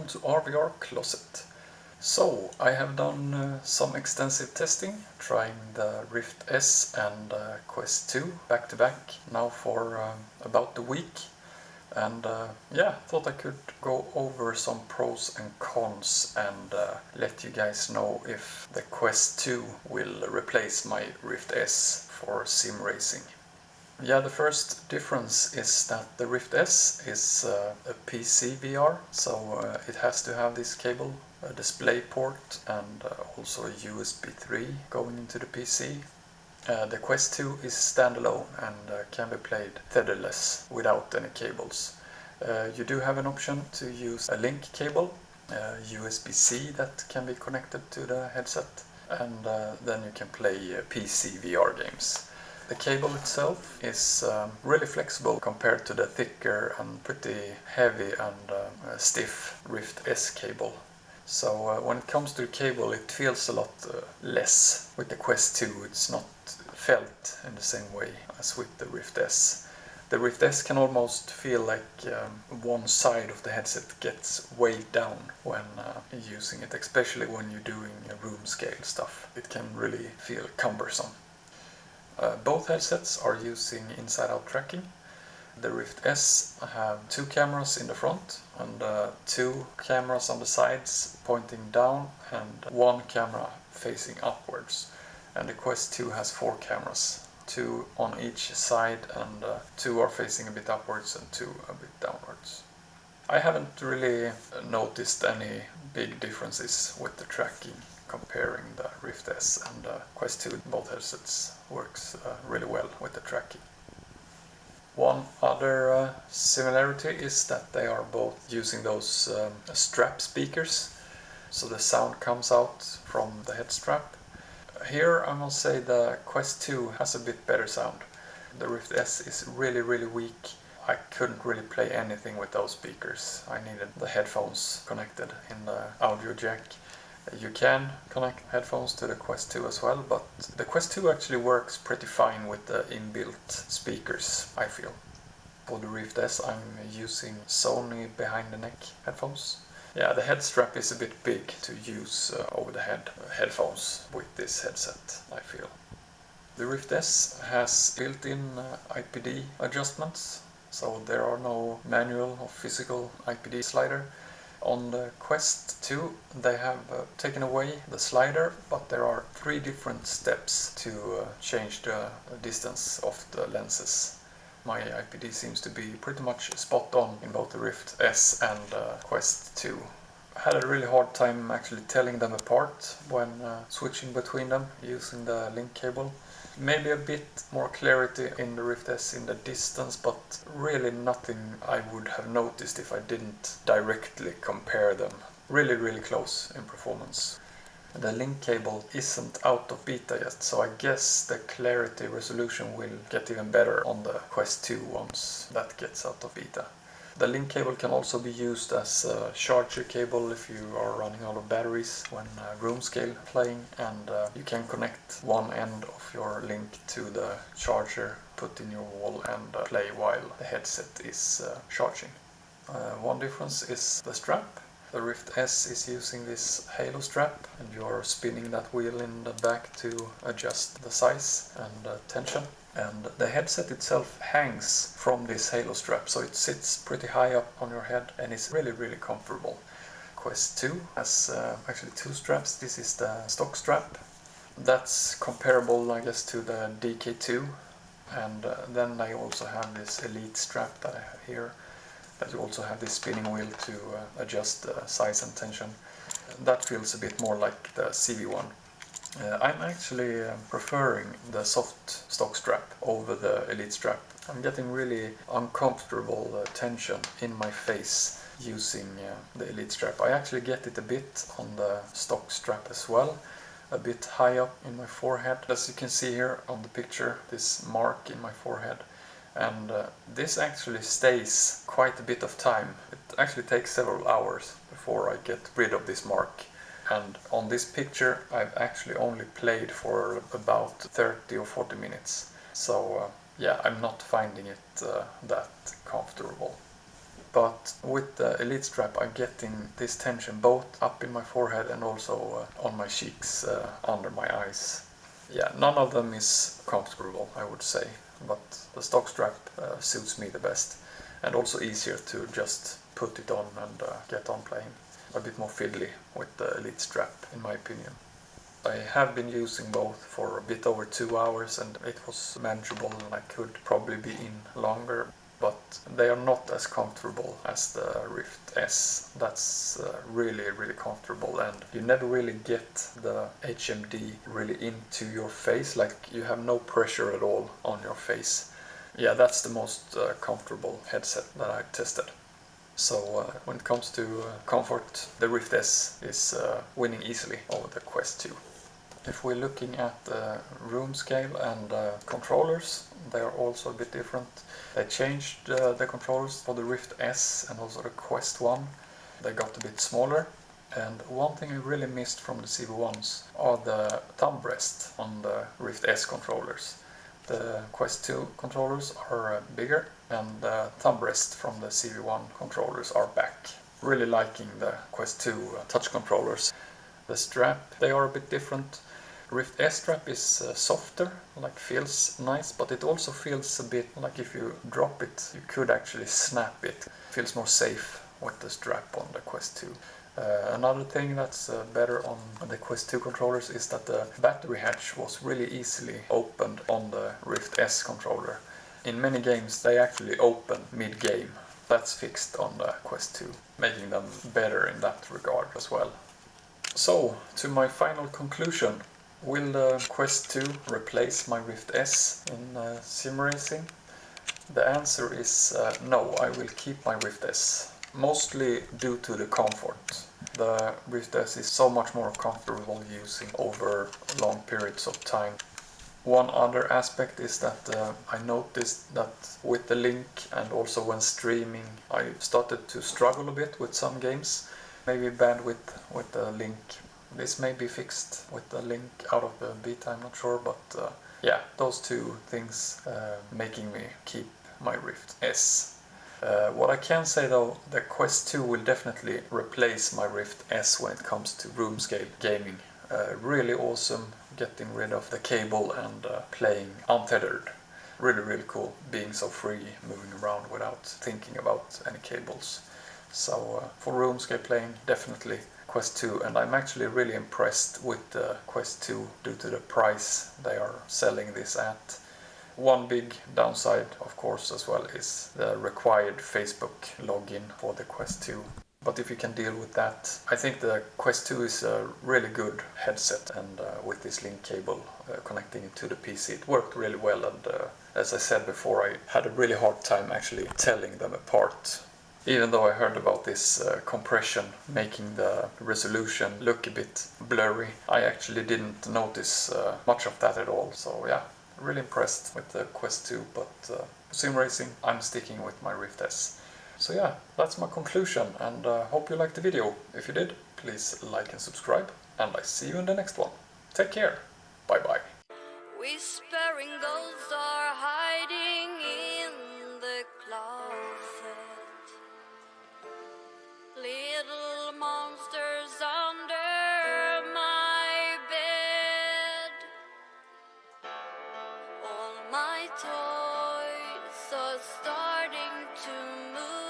welcome to RVR Closet. So, I have done some extensive testing, trying the Rift S and Quest 2 back to back now for about a week. And thought I could go over some pros and cons and let you guys know if the Quest 2 will replace my Rift S for sim racing. Yeah, the first difference is that the Rift S is a PC VR, so it has to have this cable, a display port, and also a USB 3 going into the PC. The Quest 2 is standalone and can be played tetherless without any cables. You do have an option to use a link cable, USB-C that can be connected to the headset, and then you can play PC VR games. The cable itself is really flexible compared to the thicker and pretty heavy and stiff Rift S cable. So when it comes to the cable, it feels a lot less. With the Quest 2 it's not felt in the same way as with the Rift S. The Rift S can almost feel like one side of the headset gets weighed down when using it, especially when you're doing room scale stuff. It can really feel cumbersome. Both headsets are using inside-out tracking. The Rift S have two cameras in the front and two cameras on the sides pointing down and one camera facing upwards. And the Quest 2 has four cameras, two on each side, and two are facing a bit upwards and two a bit downwards. I haven't really noticed any big differences with the tracking comparing the Rift S and Quest 2. Both headsets works really well with the tracking. One other similarity is that they are both using those strap speakers, so the sound comes out from the head strap. Here I must say the Quest 2 has a bit better sound. The Rift S is really weak. I couldn't really play anything with those speakers. I needed the headphones connected in the audio jack. You can connect headphones to the Quest 2 as well, but the Quest 2 actually works pretty fine with the inbuilt speakers, I feel. For the Rift S I'm using Sony behind the neck headphones. Yeah, the head strap is a bit big to use over the head headphones with this headset, I feel. The Rift S has built-in IPD adjustments, so there are no manual or physical IPD slider. On the Quest 2 they have taken away the slider, but there are three different steps to change the distance of the lenses. My IPD seems to be pretty much spot on in both the Rift S and Quest 2. I had a really hard time actually telling them apart when switching between them using the link cable. Maybe a bit more clarity in the Rift S in the distance, but really nothing I would have noticed if I didn't directly compare them. Really close in performance. The link cable isn't out of beta yet, so I guess the clarity resolution will get even better on the Quest 2 once that gets out of beta. The link cable can also be used as a charger cable if you are running out of batteries when room scale playing, and you can connect one end of your link to the charger, put in your wall and play while the headset is charging. One difference is the strap. The Rift S is using this halo strap and you're spinning that wheel in the back to adjust the size and tension. And the headset itself hangs from this halo strap, so it sits pretty high up on your head and is really comfortable. Quest 2 has actually two straps. This is the stock strap. That's comparable, I guess, to the DK2. And then I also have this Elite strap that I have here. That you also have this spinning wheel to adjust the size and tension. That feels a bit more like the CV1. I'm actually preferring the soft stock strap over the Elite strap. I'm getting really uncomfortable tension in my face using the Elite strap. I actually get it a bit on the stock strap as well, a bit high up in my forehead. As you can see here on the picture, this mark in my forehead. And this actually stays quite a bit of time. It actually takes several hours before I get rid of this mark. And on this picture I've actually only played for about 30 or 40 minutes. So yeah, I'm not finding it that comfortable. But with the Elite strap I'm getting this tension both up in my forehead and also on my cheeks, under my eyes. Yeah, none of them is comfortable, I would say, but the stock strap suits me the best, and also easier to just put it on and get on playing. A bit more fiddly with the Elite strap, in my opinion. I have been using both for a bit over 2 hours and it was manageable and I could probably be in longer, but they are not as comfortable as the Rift S. That's really comfortable, and you never really get the HMD really into your face, like you have no pressure at all on your face. Yeah, that's the most comfortable headset that I've tested. So when it comes to comfort, the Rift S is winning easily over the Quest 2. If we're looking at the room scale and controllers, they are also a bit different. They changed the controllers for the Rift S and also the Quest 1. They got a bit smaller. And one thing I really missed from the CV1s are the thumb rest on the Rift S controllers. The Quest 2 controllers are bigger and the thumb rest from the CV1 controllers are back. Really liking the Quest 2 touch controllers. The strap, they are a bit different. Rift S strap is softer, like feels nice, but it also feels a bit like if you drop it, you could actually snap it. Feels more safe with the strap on the Quest 2. Another thing that's better on the Quest 2 controllers is that the battery hatch was really easily opened on the Rift S controller. In many games they actually open mid-game. That's fixed on the Quest 2, making them better in that regard as well. So, to my final conclusion. Will the Quest 2 replace my Rift S in sim racing? The answer is no, I will keep my Rift S. Mostly due to the comfort. The Rift S is so much more comfortable using over long periods of time. One other aspect is that I noticed that with the link and also when streaming I started to struggle a bit with some games. Maybe bandwidth with the link. This may be fixed with the link out of the beta, I'm not sure, but yeah, those two things making me keep my Rift S. What I can say though, the Quest 2 will definitely replace my Rift S when it comes to room scale gaming. Really awesome, getting rid of the cable and playing untethered. Really cool, being so free, moving around without thinking about any cables. So for room scale playing, definitely Quest 2, and I'm actually really impressed with the Quest 2 due to the price they are selling this at. One big downside, of course, as well is the required Facebook login for the Quest 2. But if you can deal with that, I think the Quest 2 is a really good headset, and with this link cable connecting it to the PC, it worked really well, and as I said before, I had a really hard time actually telling them apart. Even though I heard about this compression making the resolution look a bit blurry, I actually didn't notice much of that at all. So yeah, really impressed with the Quest 2, but sim racing, I'm sticking with my Rift S. So yeah, that's my conclusion, and hope you liked the video. If you did, please like and subscribe, and I see you in the next one. Take care, bye bye. Whispering ghosts are hiding in the closet. Little monsters under my bed. All my toys are starting to move.